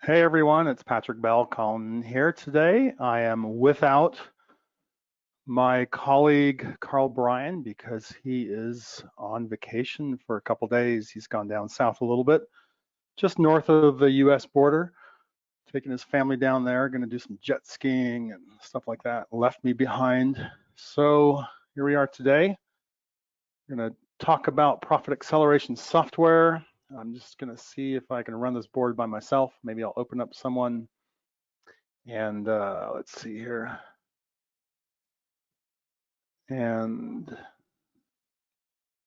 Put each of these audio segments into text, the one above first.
Hey everyone, it's Patrick Bell calling here today. I am without my colleague Carl Bryan because he is on vacation for a couple days. He's gone down south a little bit, just north of the US border, taking his family down there, going to do some jet skiing and stuff like that. Left me behind. So here we are today. We're going to talk about profit acceleration software. I'm just going to see if I can run this board by myself. Maybe I'll open up someone. And let's see here. And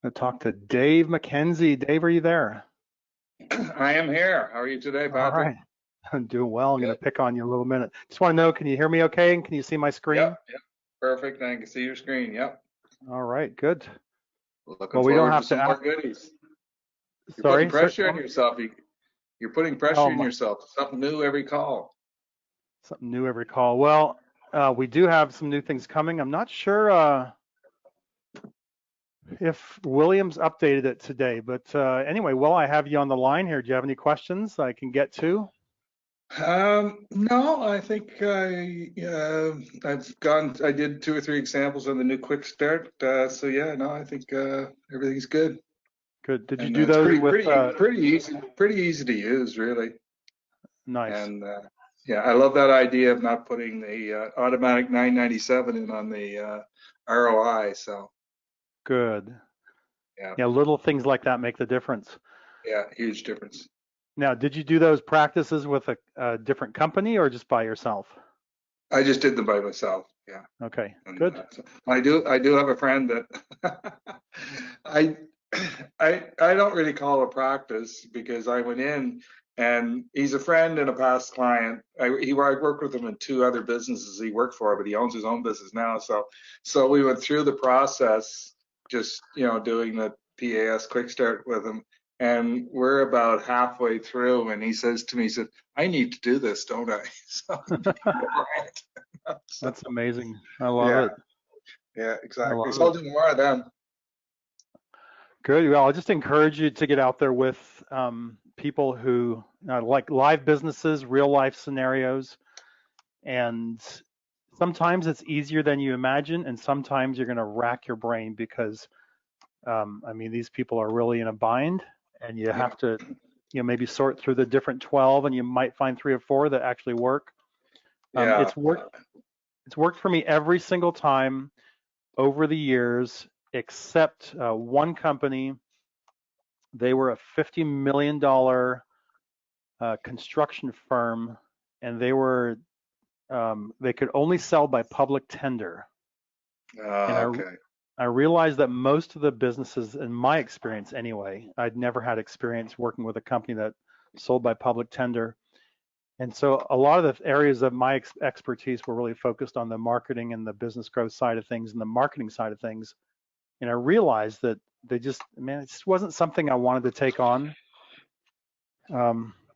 I talked to Dave McKenzie. Dave, are you there? I am here. How are you today, All Patrick? right. I'm doing well. I'm going to Good. pick on you a little minute. Just want to know, can you hear me okay? And can you see my screen? Yep, yep. Perfect. I can see your screen. Yep. All right, good. Looking Well, we don't forward to have to some more ask. goodies. You're putting Sorry, sir. pressure on yourself. You're putting pressure on Um, yourself. Something new every call. Something new every call. Well, we do have some new things coming. I'm not sure if Williams updated it today, but anyway, while I have you on the line here, do you have any questions I can get to? No, I think I did two or three examples on the new quick start. So yeah, no, I think everything's good. Good. Did you And do it's those pretty, with pretty, pretty easy to use, really. nice? And yeah, I love that idea of not putting the automatic 997 in on the ROI. So Good. yeah, Yeah, little things like that make the difference. yeah, huge difference. Now, did you do those practices with a different company or just by yourself? I just did them by myself. Yeah, Okay, and good. so I do have a friend that I I don't really call a practice because I went in and he's a friend and a past client. I worked with him in two other businesses he worked for, but he owns his own business now. So we went through the process, just doing the PAS quick start with him, and we're about halfway through, and he says to me, he said, "I need to do this, don't I?" So, all right. So That's amazing. I love yeah, it. yeah, I exactly. love So it. I'll do more of them. Good. Well, I'll just encourage you to get out there with people who like live businesses, real life scenarios, and sometimes it's easier than you imagine, and sometimes you're going to rack your brain because I mean, these people are really in a bind, and you Yeah, have to, maybe sort through the different 12, and you might find three or four that actually work. yeah. It's worked. It's worked for me every single time over the years, except one company. They were a $50 million construction firm, and they could only sell by public tender. And Okay. I realized that most of the businesses, in my experience anyway, I'd never had experience working with a company that sold by public tender. And so a lot of the areas of my expertise were really focused on the marketing and the business growth side of things and the marketing side of things. And I realized that man, it just wasn't something I wanted to take on.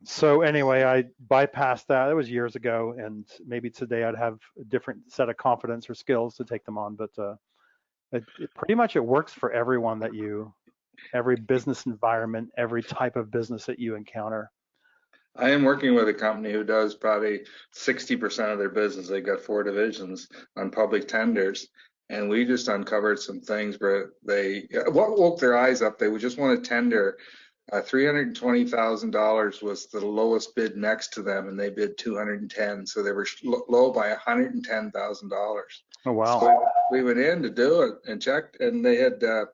So anyway, I bypassed that. It was years ago, and maybe today I'd have a different set of confidence or skills to take them on. But pretty much it works for everyone every business environment, every type of business that you encounter. I am working with a company who does probably 60% of their business. They've got four divisions on public tenders. And we just uncovered some things where what woke their eyes up, they would just want to tender. $320,000 was the lowest bid next to them, and they bid 210. So they were low by $110,000. Oh wow. So we went in to do it and checked, and they had the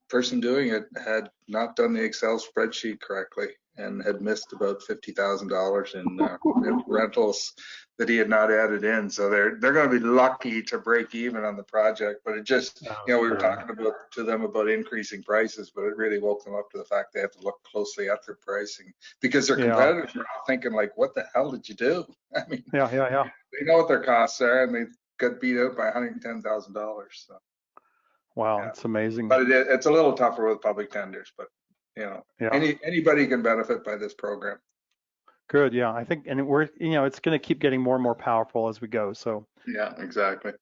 person doing it had not done the Excel spreadsheet correctly and had missed about $50,000 in rentals that he had not added in. So they're going to be lucky to break even on the project. But it just, Oh we were dear. talking to them about increasing prices, but it really woke them up to the fact they have to look closely at their pricing because their Yeah. competitors are all thinking like, what the hell did you do? I mean, Yeah. Yeah. Yeah. they know what their costs are, and they got beat out by $110,000. So Wow. yeah, It's amazing. but it's a little tougher with public tenders, but Yeah. anybody can benefit by this program. Good. Yeah. I think, and it's going to keep getting more and more powerful as we go. So Yeah, exactly.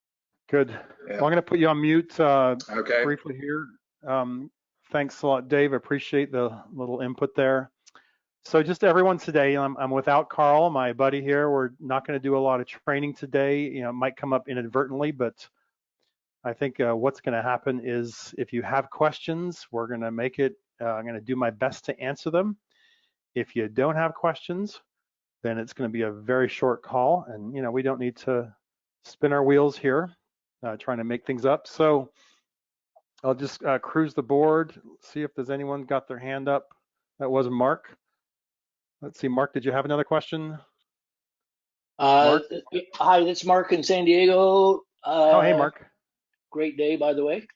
good. Yeah. Well, I'm going to put you on mute Okay. briefly here. Um, Thanks a lot, Dave. I appreciate the little input there. So just everyone today, I'm without Carl, my buddy here. We're not going to do a lot of training today. It might come up inadvertently, but I think what's going to happen is if you have questions, we're going to make it, I'm going to do my best to answer them. If you don't have questions, then it's going to be a very short call, and we don't need to spin our wheels here trying to make things up. So I'll just cruise the board, see if there's anyone got their hand up. That was Mark. Let's see, Mark, did you have another question? Uh, Mark? Hi, that's Mark in San Diego. Oh, hey, Mark. Great day, by the way.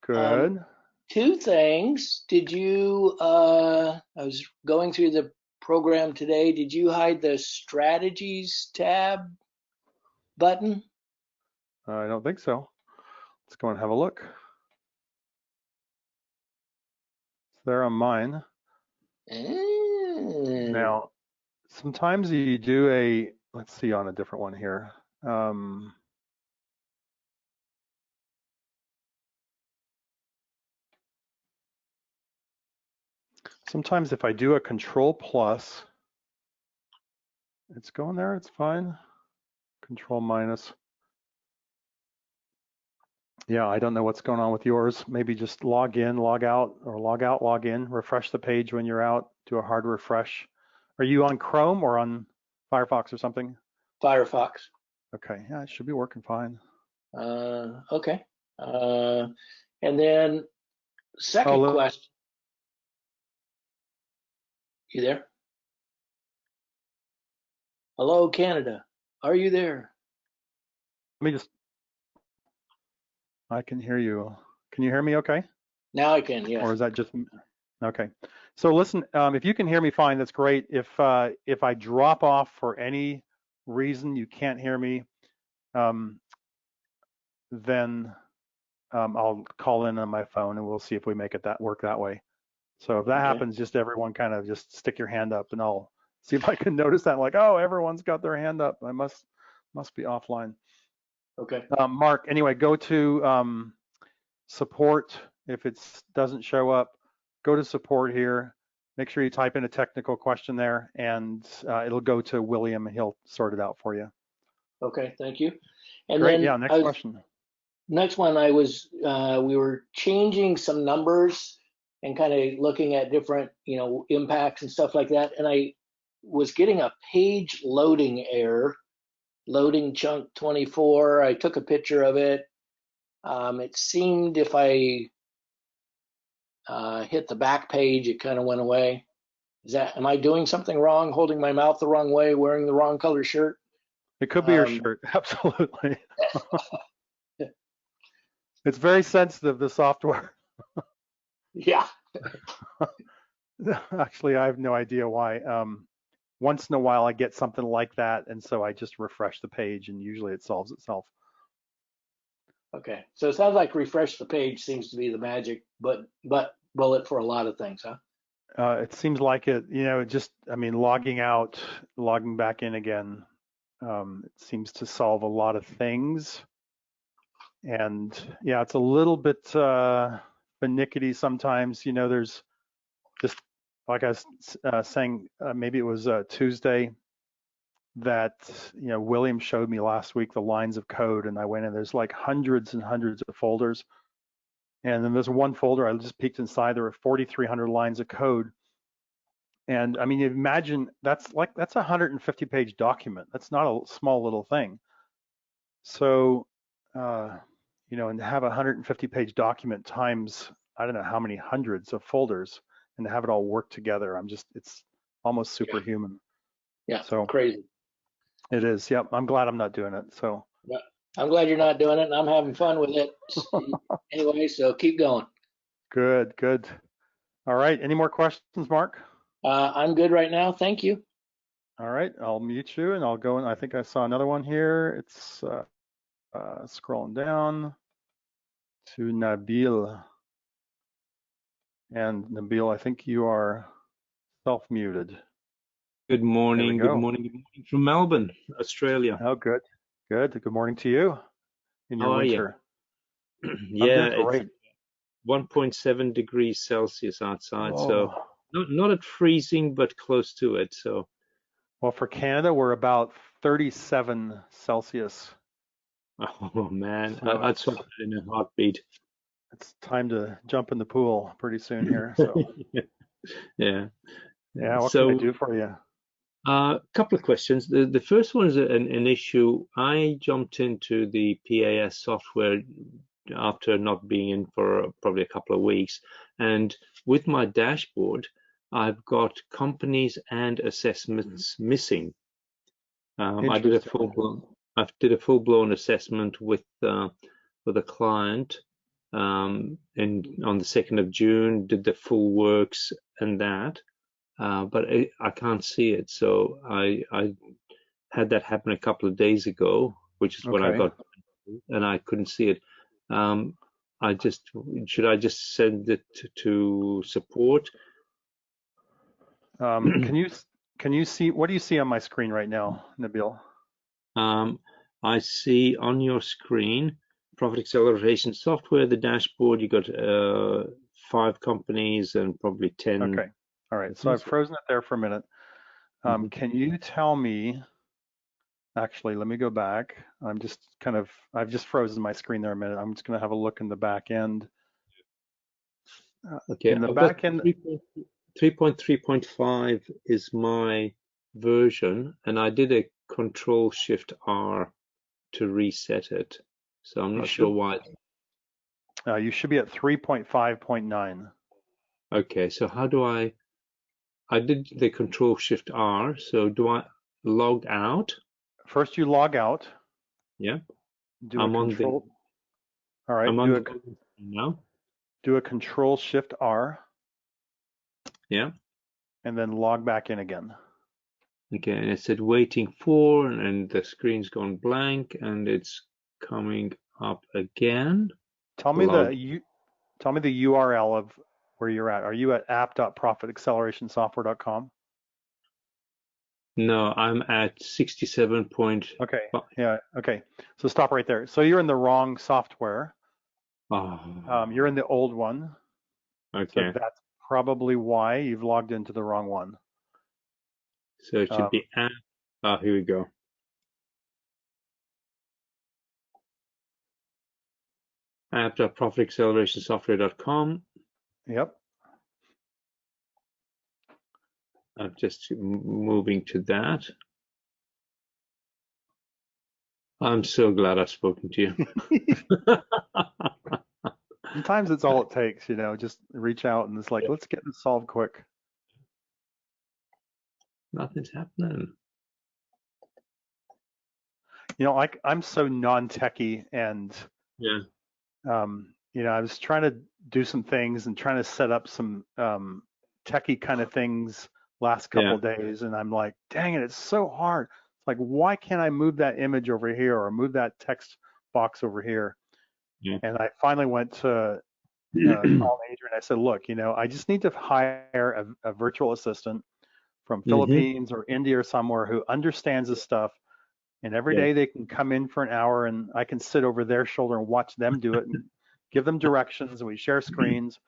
Good. Two things. I was going through the program today. Did you hide the strategies tab button? I don't think so. Let's go and have a look. It's there on mine. Now, sometimes you do a, let's see on a different one here. Sometimes if I do a control plus, it's going there, it's fine. Control minus. Yeah, I don't know what's going on with yours. Maybe just log in, log out, or log out, log in, refresh the page when you're out, do a hard refresh. Are you on Chrome or on Firefox or something? Firefox. Okay, yeah, it should be working fine. Okay. And then second question. You there? Hello, Canada. Are you there? Let me just, I can hear you. Can you hear me okay? Now I can, yes. Or is that just, okay. So listen, if you can hear me fine, that's great. If I drop off for any reason you can't hear me, then I'll call in on my phone and we'll see if we make it work that way. So if that happens, just everyone kind of just stick your hand up and I'll see if I can notice that. I'm like, oh, everyone's got their hand up. I must be offline. Okay. Mark, anyway, go to support. If it doesn't show up, go to support here. Make sure you type in a technical question there and it'll go to William and he'll sort it out for you. Okay, thank you. And Great, then yeah, next question. Next one, we were changing some numbers and kind of looking at different, impacts and stuff like that. And I was getting a page loading error, loading chunk 24. I took a picture of it. It seemed if I hit the back page, it kind of went away. Am I doing something wrong, holding my mouth the wrong way, wearing the wrong color shirt? It could be your shirt, absolutely. It's very sensitive, the software. Yeah. Actually, I have no idea why. Once in a while, I get something like that, and so I just refresh the page, and usually it solves itself. Okay, so it sounds like refresh the page seems to be the magic, but bullet for a lot of things, huh? It seems like it. Logging out, logging back in again, it seems to solve a lot of things. And yeah, it's a little bit finicky sometimes. There's just, like I was saying, maybe it was Tuesday that, William showed me last week the lines of code, and I went in, there's like hundreds and hundreds of folders. And then there's one folder, I just peeked inside, there were 4,300 lines of code. And I mean, imagine that's a 150-page document. That's not a small little thing. So, and to have a 150-page document times, I don't know how many hundreds of folders, and to have it all work together, it's almost superhuman. Yeah, so crazy. It is. Yep. I'm glad I'm not doing it. So. Yeah, I'm glad you're not doing it, and I'm having fun with it. Anyway, so keep going. Good. All right. Any more questions, Mark? I'm good right now. Thank you. All right. I'll mute you, and I'll go in. I think I saw another one here. It's scrolling down to Nabil. And Nabil, I think you are self-muted. Good morning. Good morning from Melbourne, Australia. Oh, good. Good morning to you in your winter. Yeah, it's 1.7 degrees Celsius outside. Oh. So not at freezing, but close to it. So, Well, for Canada, we're about 37 Celsius. oh man, So I'd swap it in a heartbeat. it's time to jump in the pool pretty soon here. So Yeah. yeah, what So, can I do for you? a couple of questions. The first one is an issue. I jumped into the PAS software after not being in for probably a couple of weeks, and with my dashboard, I've got companies and assessments missing. I did a full-blown assessment with a client, and on the 2nd of June, did the full works and that. But I can't see it. So I had that happen a couple of days ago, which is when I got, and I couldn't see it. Should I just send it to support? Can you see, what do you see on my screen right now, Nabil? I see on your screen profit acceleration software, the dashboard. You got 5 companies and probably 10. Okay. All right. So I've frozen it there for a minute. Can you tell me, actually, let me go back. I've just frozen my screen there a minute. I'm just going to have a look in the back end. Okay. In the back end, 3.3.5 is my version, and I did a Control-Shift-R to reset it. So I'm not sure why. You should be at 3.5.9. Okay, so how do I did the Control-Shift-R, so do I log out? First you log out. Yeah. Do a control. All right, I'm on the now. Do a Control-Shift-R. Yeah. And then log back in again. Okay, and it said waiting for, and the screen's gone blank, and it's coming up again. Tell me the URL of where you're at. Are you at app.profitaccelerationsoftware.com? No, I'm at 67. Okay. Yeah. Okay. So stop right there. So you're in the wrong software. Oh. You're in the old one. Okay. So that's probably why you've logged into the wrong one. So it should be app. Oh, here we go. app.profitaccelerationsoftware.com. Yep. I'm just moving to that. I'm so glad I've spoken to you. Sometimes it's all it takes, just reach out and it's like, let's get this solved quick. Nothing's happening. I'm so non-techie and yeah. I was trying to do some things and trying to set up some techie kind of things last couple of days, and I'm like, dang it, it's so hard. It's like, why can't I move that image over here or move that text box over here? Yeah. And I finally went to call Adrian. I said, look, I just need to hire a virtual assistant from Philippines or India or somewhere who understands this stuff. And every day they can come in for an hour and I can sit over their shoulder and watch them do it and give them directions, and we share screens.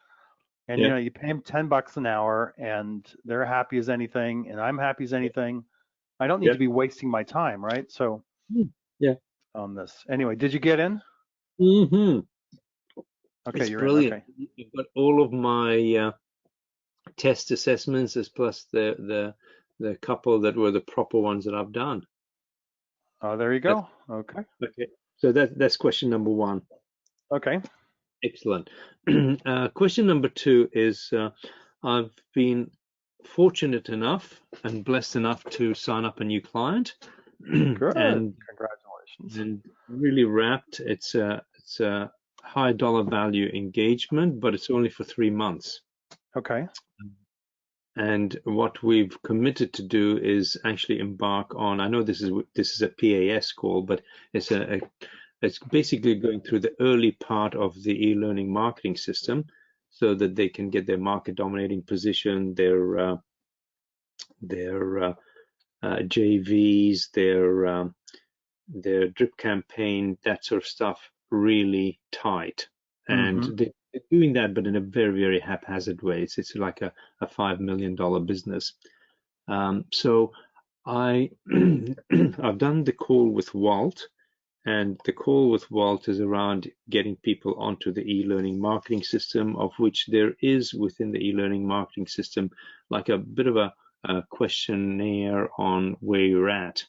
And you pay them $10 an hour and they're happy as anything and I'm happy as anything. I don't need to be wasting my time, right? So on this. Anyway, did you get in? Okay, it's you're brilliant. in. Okay. You've got all of my test assessments as plus the couple that were the proper ones that I've done. Oh, there you go. Okay. So that's question number 1. Okay. Excellent. Question number 2 is I've been fortunate enough and blessed enough to sign up a new client. Good. And congratulations. And really wrapped. It's a high dollar value engagement, but it's only for 3 months. Okay. And what we've committed to do is actually embark on, I know this is a PAS call, but it's basically going through the early part of the e-learning marketing system so that they can get their market dominating position, their JVs, their drip campaign, that sort of stuff really tight. And they're doing that, but in a very, very haphazard way. It's like a $5 million business. So I've done the call with Walt, and the call with Walt is around getting people onto the e-learning marketing system, of which there is within the e-learning marketing system like a bit of a questionnaire on where you're at.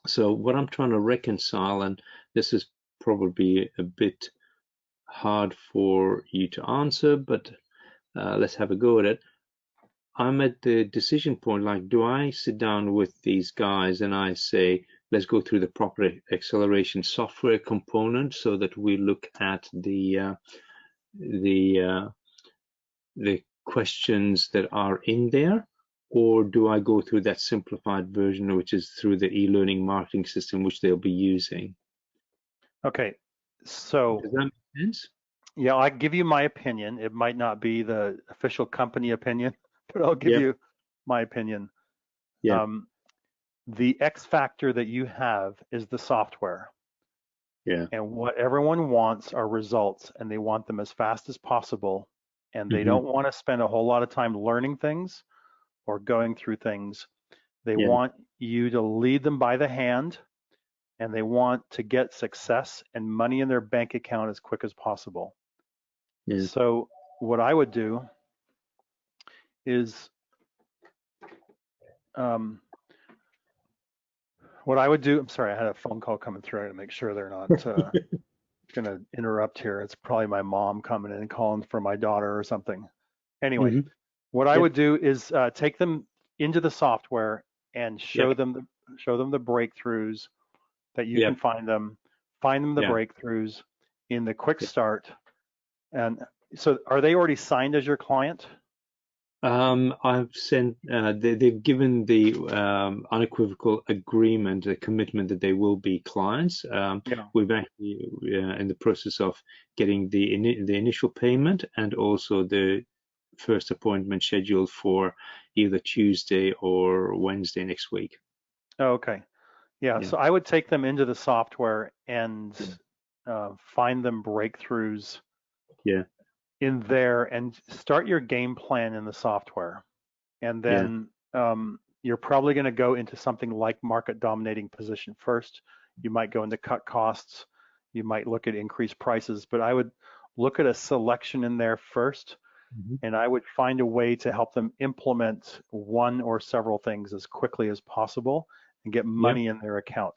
So what I'm trying to reconcile, and this is probably a bit hard for you to answer, but let's have a go at it. I'm at the decision point, like, do I sit down with these guys and I say, let's go through the proper acceleration software component so that we look at the questions that are in there, or do I go through that simplified version, which is through the e-learning marketing system, which they'll be using? Okay, so does that make sense? Yeah, I give you my opinion. It might not be the official company opinion, but I'll give you my opinion. Yeah. The X factor that you have is the software. Yeah. And what everyone wants are results, and they want them as fast as possible. And they don't want to spend a whole lot of time learning things or going through things. They want you to lead them by the hand, and they want to get success and money in their bank account as quick as possible. Yeah. So what I would do is, I'm sorry, I had a phone call coming through. I gotta make sure they're not gonna interrupt here. It's probably my mom coming in and calling for my daughter or something. Anyway, what I would do is take them into the software and show them the breakthroughs that you can find them the breakthroughs in the quick start. And so are they already signed as your client? I've sent, they've given the unequivocal agreement, a commitment that they will be clients. We've actually in the process of getting the initial payment and also the first appointment scheduled for either Tuesday or Wednesday next week. Okay. Yeah. So I would take them into the software and find them breakthroughs in there and start your game plan in the software. And then you're probably going to go into something like market dominating position first. You might go into cut costs. You might look at increased prices, but I would look at a selection in there first. And I would find a way to help them implement one or several things as quickly as possible and get money in their account.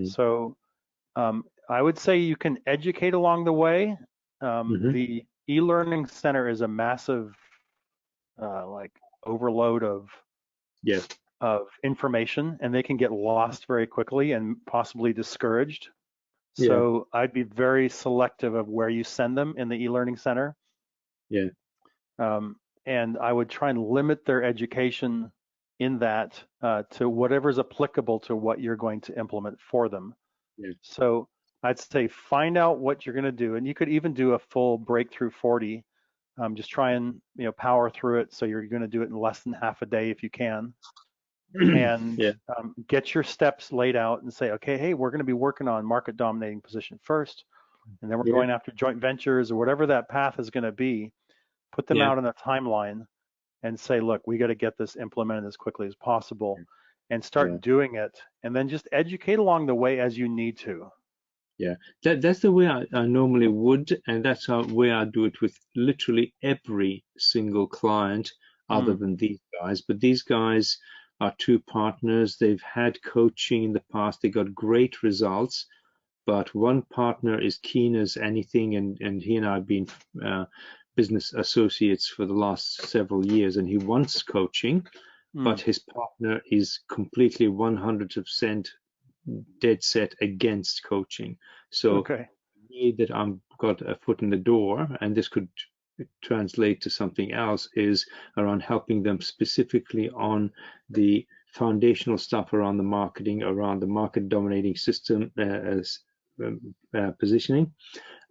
So I would say you can educate along the way. The e-learning center is a massive like overload of information, and they can get lost very quickly and possibly discouraged. So I'd be very selective of where you send them in the e-learning center. And I would try and limit their education in that to whatever's applicable to what you're going to implement for them. So I'd say find out what you're going to do, and you could even do a full breakthrough 40. Just try and power through it, so you're going to do it in less than half a day if you can, and get your steps laid out and say, okay, hey, we're going to be working on market dominating position first, and then we're going after joint ventures or whatever that path is going to be. Put them out on a timeline and say, look, we got to get this implemented as quickly as possible, and start doing it, and then just educate along the way as you need to. That's the way I normally would, and that's how way I do it with literally every single client other than these guys. But these guys are two partners. They've had coaching in the past. They got great results, but one partner is keen as anything, and he and I have been business associates for the last several years, and he wants coaching, but his partner is completely 100% dead set against coaching. So me that I've got a foot in the door, and this could translate to something else, is around helping them specifically on the foundational stuff around the marketing, around the market dominating system positioning,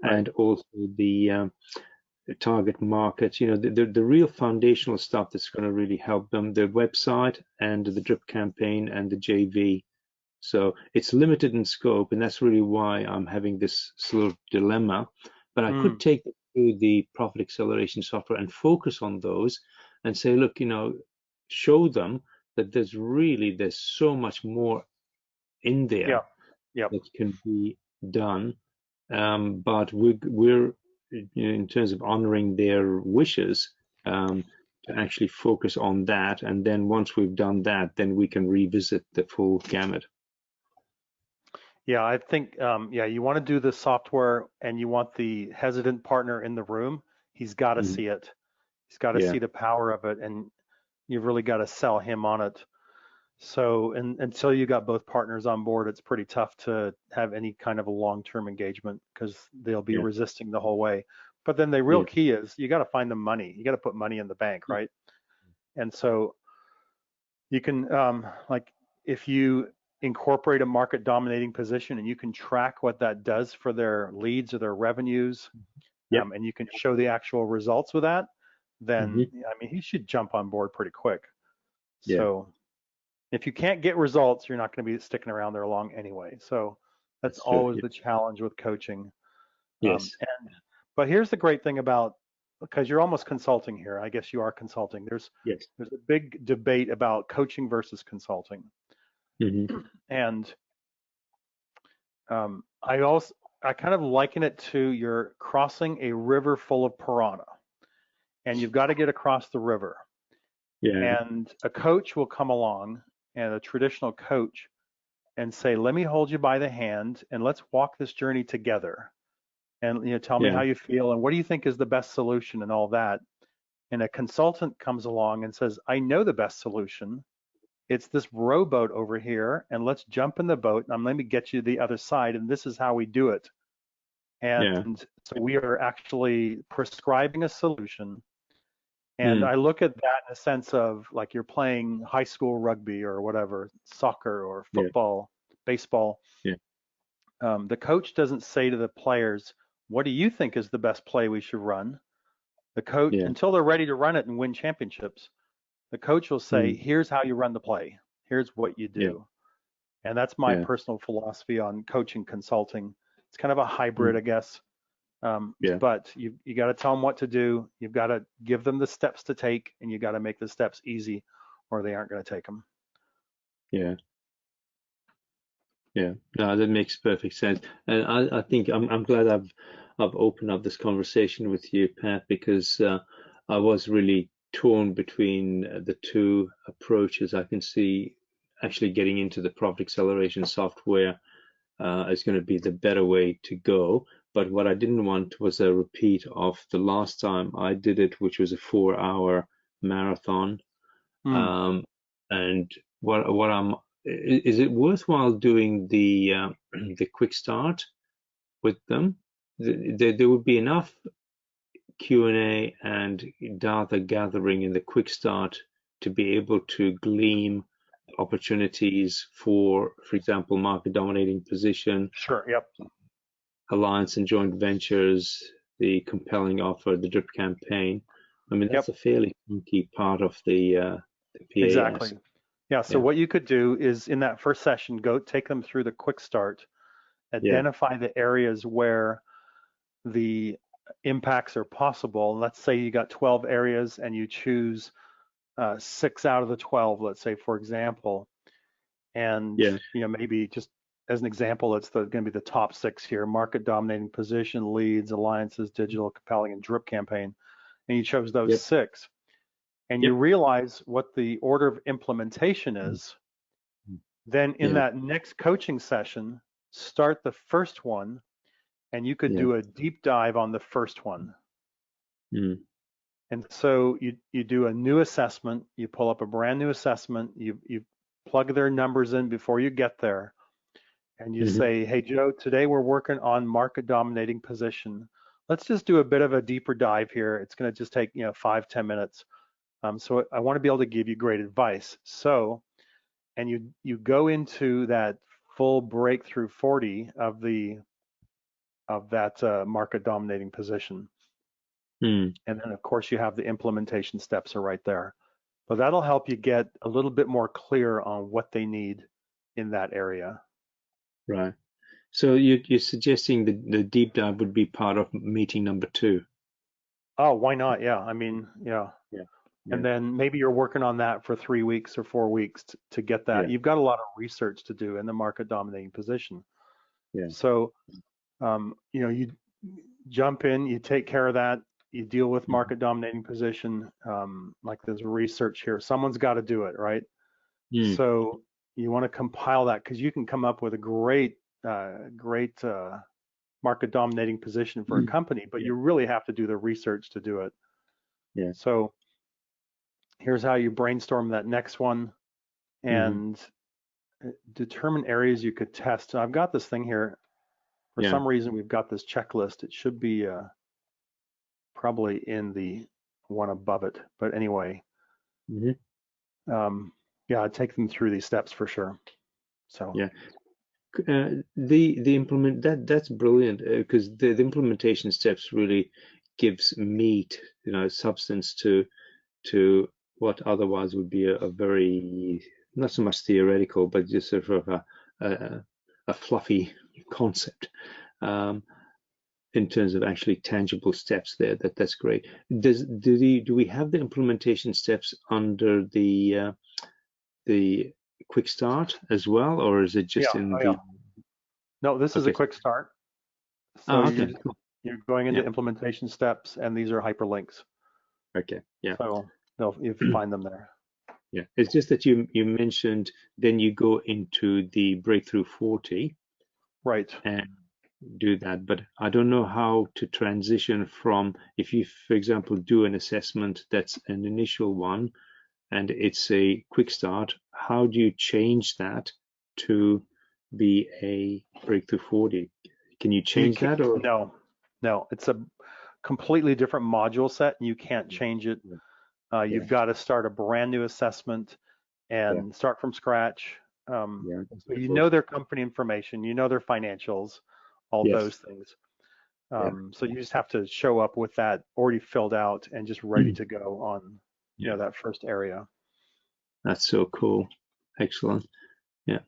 and also the target market, the real foundational stuff that's going to really help them, the website and the drip campaign and the JV. So it's limited in scope, and that's really why I'm having this sort of dilemma. But I could take through the profit acceleration software and focus on those and say, look, show them that there's so much more in there Yeah. Yep. that can be done. But we're in terms of honoring their wishes, to actually focus on that. And then once we've done that, then we can revisit the full gamut. Yeah, I think, you want to do the software and you want the hesitant partner in the room. He's got to see it. He's got to Yeah. see the power of it, and you've really got to sell him on it. So, and until you got both partners on board, it's pretty tough to have any kind of a long-term engagement because they'll be resisting the whole way. But then the real key is you got to find the money. You got to put money in the bank, right? And so you can, like, if you incorporate a market dominating position and you can track what that does for their leads or their revenues, and you can show the actual results with that, then I mean, he should jump on board pretty quick. So if you can't get results, you're not going to be sticking around there long anyway. So that's always the challenge with coaching. But here's the great thing about, because you're almost consulting here. I guess you are consulting. There's a big debate about coaching versus consulting. And I kind of liken it to you're crossing a river full of piranha, and you've got to get across the river. And a coach will come along, and a traditional coach, and say, let me hold you by the hand and let's walk this journey together. And tell me how you feel and what do you think is the best solution and all that. And a consultant comes along and says, I know the best solution. It's this rowboat over here, and let's jump in the boat and let me get you to the other side, and this is how we do it. And so we are actually prescribing a solution. And I look at that in a sense of like you're playing high school rugby or whatever, soccer or football, baseball. The coach doesn't say to the players, what do you think is the best play we should run? The coach, until they're ready to run it and win championships, the coach will say, here's how you run the play. Here's what you do. And that's my personal philosophy on coaching consulting. It's kind of a hybrid, I guess. But you got to tell them what to do. You've got to give them the steps to take, and you got to make the steps easy, or they aren't going to take them. No, that makes perfect sense. And I think I'm glad I've opened up this conversation with you, Pat, because I was really torn between the two approaches. I can see actually getting into the profit acceleration software is going to be the better way to go. But what I didn't want was a repeat of the last time I did it, which was a 4-hour marathon. And is it worthwhile doing the quick start with them? There would be enough Q&A and data gathering in the quick start to be able to glean opportunities for example, market dominating position. Alliance and joint ventures, the compelling offer, the drip campaign. I mean, that's a fairly key part of the PAS. Exactly. So what you could do is in that first session, go take them through the quick start, identify the areas where the impacts are possible. Let's say you got 12 areas and you choose 6 out of the 12, let's say, for example. And maybe just as an example, it's going to be the top 6 here: market dominating position, leads, alliances, digital, compelling, and drip campaign. And you chose those 6. And you realize what the order of implementation is. Then in that next coaching session, start the first one, and you could do a deep dive on the first one. And so you do a new assessment, you pull up a brand new assessment, you plug their numbers in before you get there, and you say, hey, Joe, today we're working on market dominating position. Let's just do a bit of a deeper dive here. It's going to just take 5-10 minutes. So I want to be able to give you great advice. So, and you go into that full breakthrough 40 of that market dominating position. And then of course you have the implementation steps are right there. But that'll help you get a little bit more clear on what they need in that area. Right. So you're suggesting the deep dive would be part of meeting number 2? Oh, why not? Yeah. I mean, yeah. Yeah. And Yeah. then maybe you're working on that for 3 weeks or 4 weeks to get that. Yeah. You've got a lot of research to do in the market dominating position. Yeah. So, you jump in, you take care of that, you deal with market dominating position. Like there's research here. Someone's got to do it, right? Mm. So you want to compile that because you can come up with a great market dominating position for a company, but Yeah. you really have to do the research to do it. Yeah. So here's how you brainstorm that next one and determine areas you could test. So I've got this thing here. For Yeah. some reason, we've got this checklist. It should be probably in the one above it. But anyway, yeah, I'd take them through these steps for sure. So Yeah. The implement that's brilliant because the implementation steps really gives meat, substance to what otherwise would be a very not so much theoretical, but just sort of a fluffy concept. In terms of actually tangible steps there, that's great. Do we have the implementation steps under the quick start as well, or is it just in the? No, this is a Okay. quick start. So Okay, cool. you're going into Yeah. implementation steps, and these are hyperlinks. Okay, yeah. So you find them there. Yeah, it's just that you mentioned then you go into the Breakthrough 40 Right. and do that, but I don't know how to transition from, if you, for example, do an assessment that's an initial one and it's a quick start, how do you change that to be a Breakthrough 40? Can you change that or? No, it's a completely different module set and you can't change it. You've got to start a brand new assessment and start from scratch. So you know their company information, you know their financials, all those things. So you just have to show up with that already filled out and just ready to go on, that first area. That's so cool. Excellent. Yeah.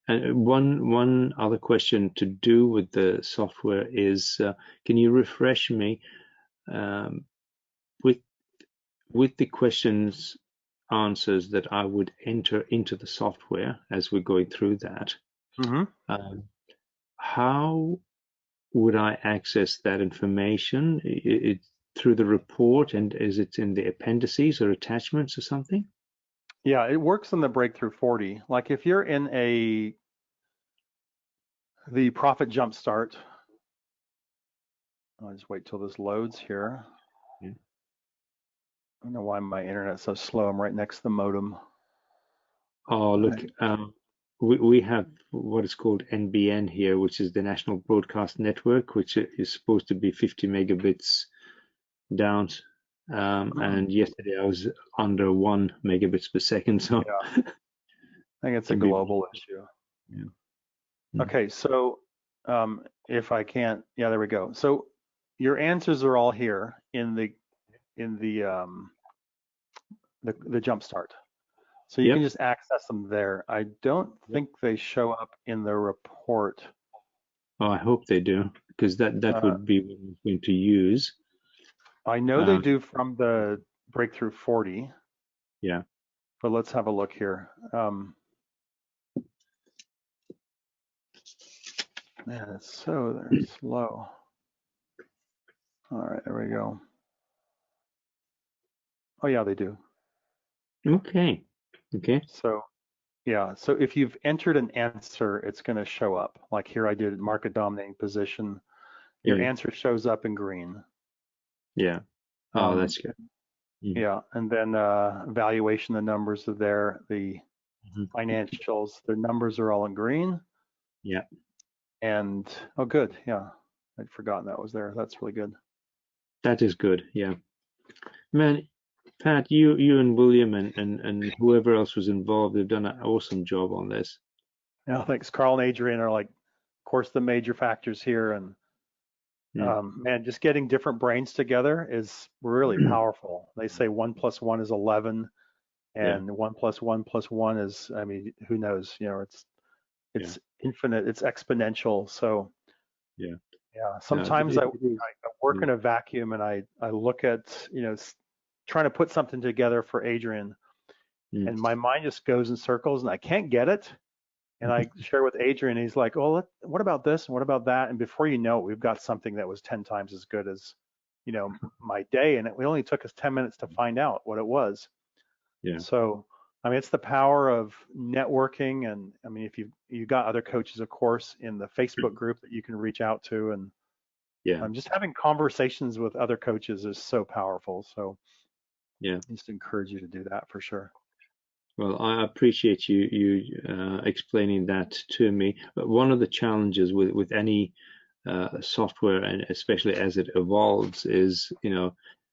And one other question to do with the software is, can you refresh me with the questions answers that I would enter into the software as we're going through that? How would I access that information? Through the report, and is it in the appendices or attachments or something? Yeah, it works in the Breakthrough 40. Like if you're in the Profit Jumpstart, I'll just wait till this loads here. Yeah. I don't know why my internet's so slow. I'm right next to the modem. Oh, look, we have what is called NBN here, which is the National Broadcast Network, which is supposed to be 50 megabits down. And yesterday I was under 1 megabits per second. So yeah. I think it's a global issue. Yeah. Okay, so if I can't, yeah, there we go. So your answers are all here in the Jumpstart. So you can just access them there. I don't think they show up in the report. Oh, I hope they do, because that would be what I'm going to use. I know they do from the Breakthrough 40. Yeah. But let's have a look here. Man, it's so slow. All right, there we go. Oh yeah, they do. Okay. So yeah, so if you've entered an answer, it's going to show up. Like here I did market dominating position. Your answer shows up in green. Yeah. Oh, that's good. Yeah, and then valuation, the numbers are there. The financials, their numbers are all in green. Yeah. And oh, good. Yeah, I'd forgotten that was there. That's really good. That is good. Yeah. Man, Pat, you and William and whoever else was involved, they've done an awesome job on this. Yeah, thanks. Carl and Adrian are like, of course, the major factors here. And man, just getting different brains together is really powerful. They say 1 + 1 is 11, and 1 + 1 + 1 is, I mean, who knows? It's infinite, it's exponential. So Yeah. Sometimes I work in a vacuum and I look at, trying to put something together for Adrian, and my mind just goes in circles and I can't get it. And I share with Adrian, he's like, "Oh, what about this and what about that?" And before you know it, we've got something that was 10 times as good as, my day. And it only took us 10 minutes to find out what it was. Yeah. So, I mean, it's the power of networking. And I mean, if you got other coaches, of course, in the Facebook group that you can reach out to, and Yeah. just having conversations with other coaches is so powerful. So, yeah, I just encourage you to do that for sure. Well, I appreciate you explaining that to me. But one of the challenges with any software, and especially as it evolves, is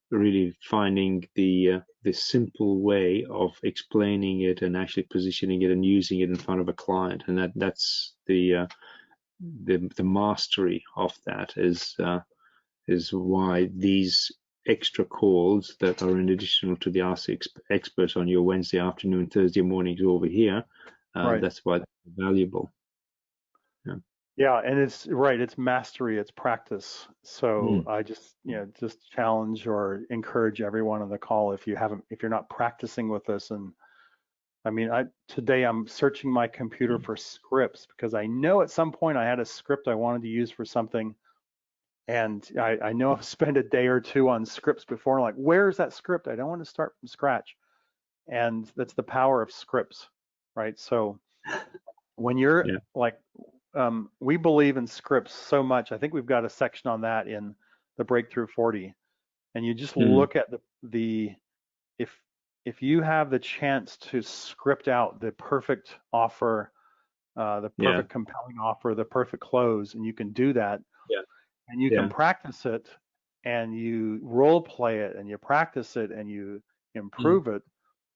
really finding the simple way of explaining it and actually positioning it and using it in front of a client, and that's the mastery of that is why these extra calls that are in addition to the Ask Experts on your Wednesday afternoon, Thursday mornings over here, Right. that's why they're valuable. Yeah, and it's right, it's mastery, it's practice. So I just challenge or encourage everyone on the call, if you're not practicing with this. And I mean, today I'm searching my computer for scripts, because I know at some point I had a script I wanted to use for something. And I know I've spent a day or two on scripts before, like, where's that script? I don't want to start from scratch. And that's the power of scripts, right? So when you're like, we believe in scripts so much. I think we've got a section on that in the Breakthrough 40. And you just look at if you have the chance to script out the perfect offer, the perfect compelling offer, the perfect close, and you can do that. And you can practice it, and you role play it, and you practice it, and you improve it.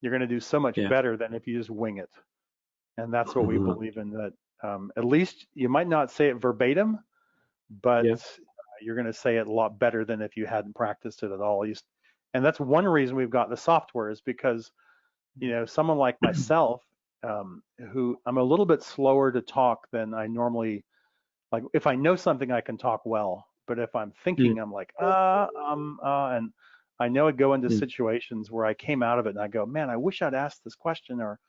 You're going to do so much better than if you just wing it. And that's what we believe in, that at least you might not say it verbatim, but you're going to say it a lot better than if you hadn't practiced it at all. And that's one reason we've got the software, is because, someone like myself, who I'm a little bit slower to talk than I normally. Like, if I know something, I can talk well, but if I'm thinking, I'm like, and I know I go into situations where I came out of it and I go, man, I wish I'd asked this question, or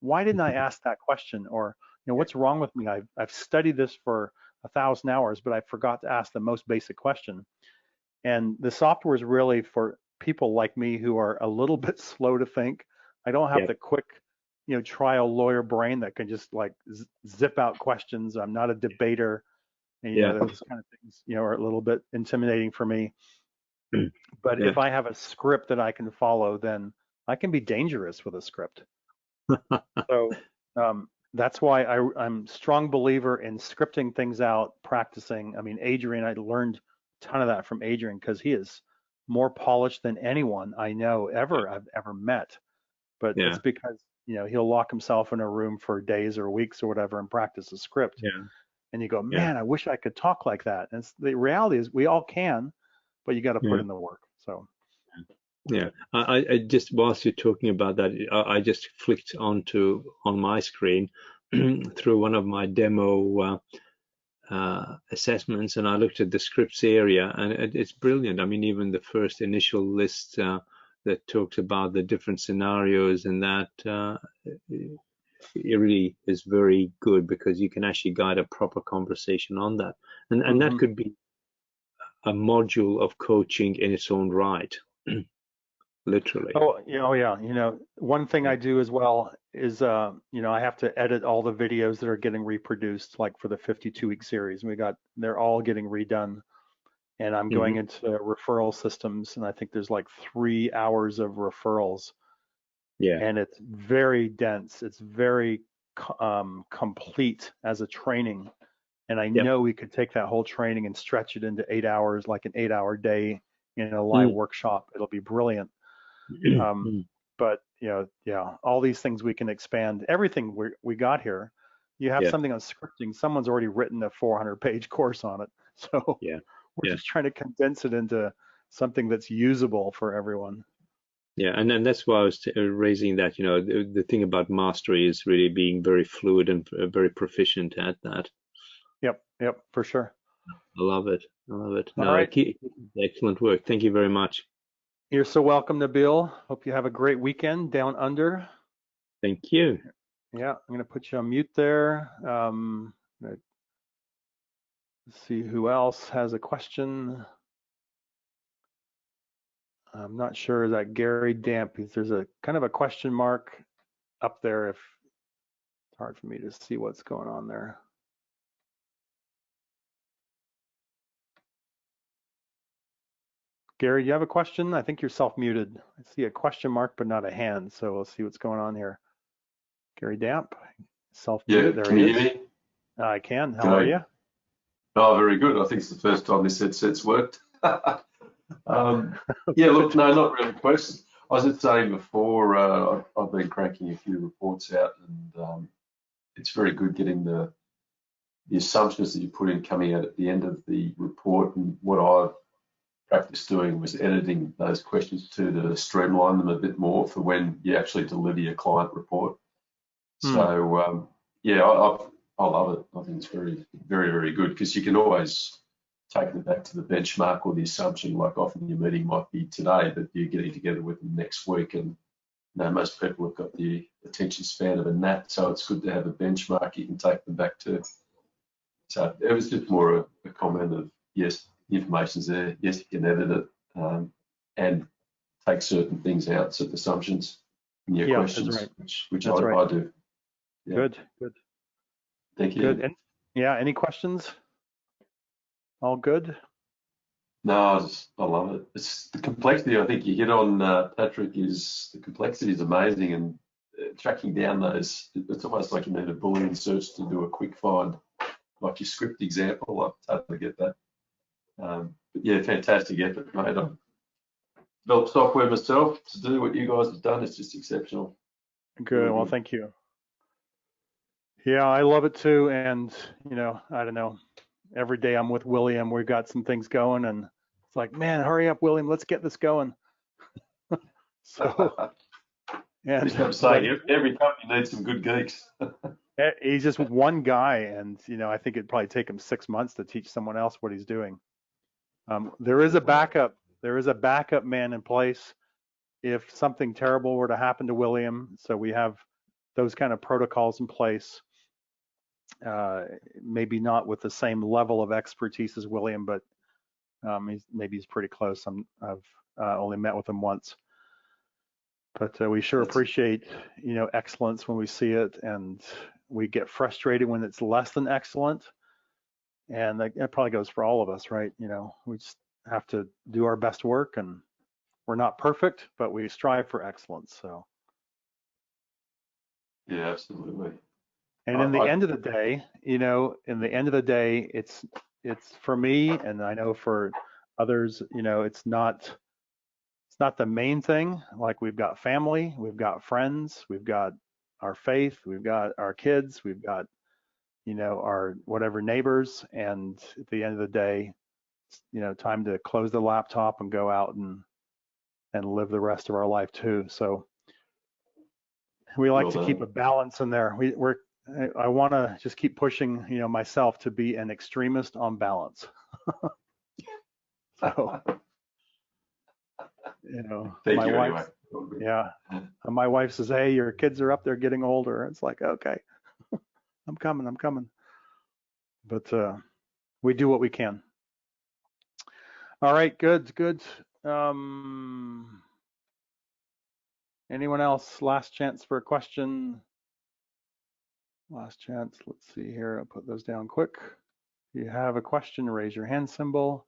why didn't I ask that question? Or, what's wrong with me? I've studied this for 1,000 hours, but I forgot to ask the most basic question. And the software is really for people like me who are a little bit slow to think. I don't have the quick, trial lawyer brain that can just like zip out questions. I'm not a debater. And, those kind of things, are a little bit intimidating for me. But if I have a script that I can follow, then I can be dangerous with a script. So that's why I'm a strong believer in scripting things out, practicing. I mean, Adrian, I learned a ton of that from Adrian, because he is more polished than anyone I know I've ever met. But it's because, he'll lock himself in a room for days or weeks or whatever and practice a script. And you go, man, I wish I could talk like that. And the reality is we all can, but you got to put in the work. So. I just, whilst you're talking about that, I just flicked on my screen through one of my demo assessments, and I looked at the scripts area, and it's brilliant. I mean, even the first initial list that talks about the different scenarios and that, it really is very good, because you can actually guide a proper conversation on that. And that could be a module of coaching in its own right, literally. Oh yeah. One thing I do as well is, I have to edit all the videos that are getting reproduced, like for the 52-week series. They're all getting redone. And I'm going into referral systems, and I think there's like 3 hours of referrals. And it's very dense. It's very complete as a training. And I know we could take that whole training and stretch it into 8 hours, like an 8-hour day in a live workshop. It'll be brilliant. But all these things we can expand. Everything we got here. You have something on scripting. Someone's already written a 400-page course on it. So we're just trying to condense it into something that's usable for everyone. Yeah, and then that's why I was raising that. The thing about mastery is really being very fluid and very proficient at that. Yep, for sure. I love it. I love it. All No, right. keep excellent work. Thank you very much. You're so welcome, Nabil. Hope you have a great weekend down under. Thank you. Yeah, I'm going to put you on mute there. Let's see who else has a question. I'm not sure, is that Gary Damp? There's a kind of a question mark up there if it's hard for me to see what's going on there. Gary, do you have a question? I think you're self-muted. I see a question mark, but not a hand. So we'll see what's going on here. Gary Damp, self-muted. Yeah, There can he you is. hear me? I can. How are Great. you? Oh, very good. I think it's the first time this headset's worked. Yeah, look, no, not really questions. I was just saying before, I've been cracking a few reports out, and it's very good getting the assumptions that you put in coming out at the end of the report. And what I practiced doing was editing those questions to streamline them a bit more for when you actually deliver your client report. So yeah, I love it. I think it's very, very, very good because you can always take it back to the benchmark or the assumption. Like often your meeting might be today, but you're getting together with them next week, and you know, most people have got the attention span of a gnat, so it's good to have a benchmark you can take them back to. So it was just more a comment of yes, the information's there. Yes, you can edit it and take certain things out, certain assumptions in your questions, that's right. which That's I right. do. Yeah. Good. Thank you. Good. And yeah, any questions? All good? No, I love it. It's the complexity. I think you hit on, Patrick. Is the complexity is amazing, and tracking down those. It's almost like you need a Boolean search to do a quick find, like your script example. I totally get that. But yeah, fantastic effort, mate. I've developed software myself to do what you guys have done. It's just exceptional. Good. Really Well, good. thank you. Yeah, I love it too. And, you know, I don't know, every day I'm with William, we've got some things going, and it's like, man, hurry up, William, let's get this going. So, and Just have to say, every company needs some good geeks. he's just one guy, and you know, I think it'd probably take him 6 months to teach someone else what he's doing. There is a backup. There is a backup man in place if something terrible were to happen to William. So we have those kind of protocols in place. Maybe not with the same level of expertise as William, but he's pretty close. I've only met with him once, but we sure appreciate, you know, excellence when we see it, and we get frustrated when it's less than excellent. And that probably goes for all of us, right? You know, we just have to do our best work, and we're not perfect, but we strive for excellence. So. Yeah, absolutely. And in the end of the day, you know, it's for me, and I know for others, you know, it's not the main thing. Like, we've got family, we've got friends, we've got our faith, we've got our kids, we've got, you know, our whatever neighbors, and at the end of the day, you know, time to close the laptop and go out and live the rest of our life too. So we like to keep a balance in there. I want to just keep pushing, you know, myself to be an extremist on balance. So, you know, my wife says, "Hey, your kids are up there getting older." It's like, okay, I'm coming. But we do what we can. All right, good. Anyone else? Last chance for a question. Last chance. Let's see here. I'll put those down quick. If you have a question, raise your hand symbol.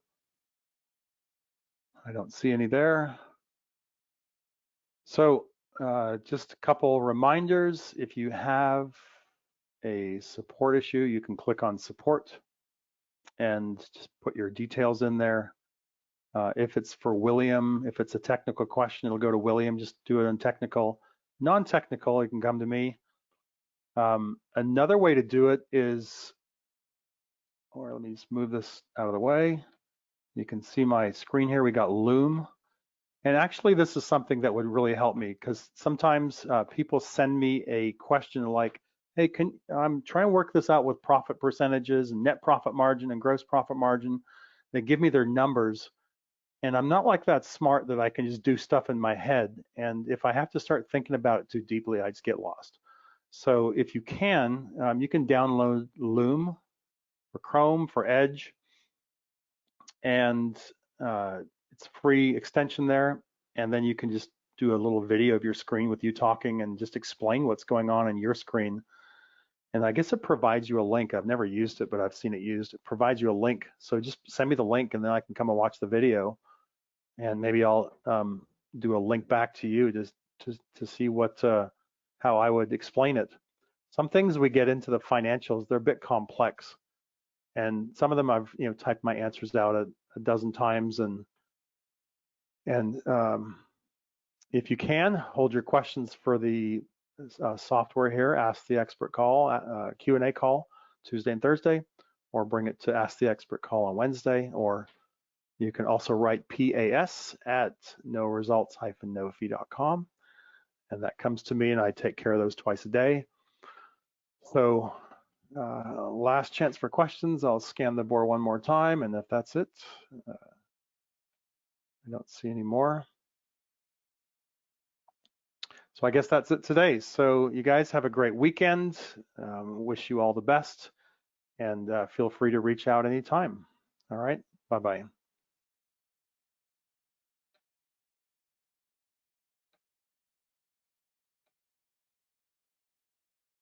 I don't see any there. So just a couple reminders. If you have a support issue, you can click on support and just put your details in there. If it's for William, if it's a technical question, it'll go to William. Just do it on technical. Non-technical, you can come to me. Another way to do it is, or let me just move this out of the way. You can see my screen here. We got Loom. And actually, this is something that would really help me, because sometimes people send me a question like, hey, I'm trying to work this out with profit percentages and net profit margin and gross profit margin. They give me their numbers, and I'm not like that smart that I can just do stuff in my head. And if I have to start thinking about it too deeply, I just get lost. So if you can download Loom for Chrome, for Edge, and it's a free extension there. And then you can just do a little video of your screen with you talking and just explain what's going on in your screen. And I guess it provides you a link. I've never used it, but I've seen it used. It provides you a link. So just send me the link and then I can come and watch the video. And maybe I'll do a link back to you to see how I would explain it. Some things we get into the financials, they're a bit complex. And some of them I've typed my answers out a dozen times. And if you can, hold your questions for the software here, Ask the Expert call, Q&A call, Tuesday and Thursday, or bring it to Ask the Expert call on Wednesday, or you can also write PAS at noresults-nofee.com, and that comes to me, and I take care of those twice a day. So last chance for questions. I'll scan the board one more time, and if that's it, I don't see any more. So I guess that's it today. So you guys have a great weekend. Wish you all the best, and feel free to reach out anytime. All right, bye-bye.